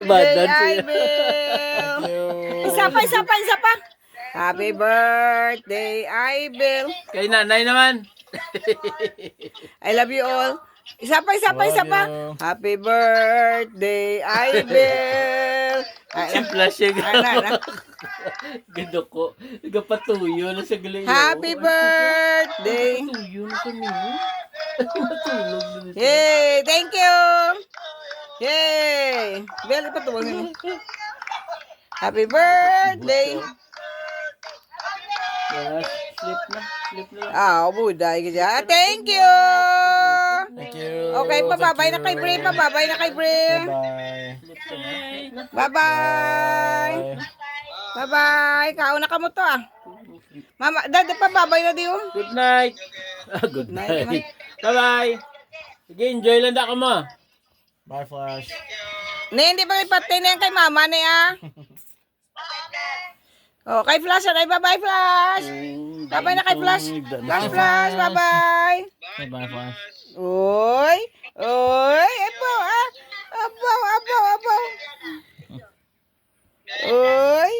Day, siya. Ivel. Thank you. Isa pa. Happy birthday, Ivel. Kay nanay naman. I love you all. Isa pa. Love you. Happy birthday, Ivel. Si Flash siya. Ana. Gado ko. Nagapatuyo na sa galing. Happy birthday. Patuyo na sa niyo. Matulog na siya. Yay! Thank you! Yay! Bel, ipatuwag mo. Happy birthday! Sleep na. Sleep na. Ah, buday ka dyan. Thank you! Thank you. Okay, pababay na Thank kay you. Bri. Pababay na kay Bri. Bye-bye. Bye-bye! Bye-bye! Kauna na ka mo to ah. Mama, dad, pababay na di oh. Good night. Good Night, night. Bye-bye. Sige, enjoy lang ako mo. Bye, Flash. Ne, hindi ba ipatay na yan kay mama ni ah? Oh, kay Flash, ay bye-bye Flash. Bye-bye na kay Flash. Flash, bye-bye. Bye-bye, Flash. Uy, abaw ah. Abaw. Uy.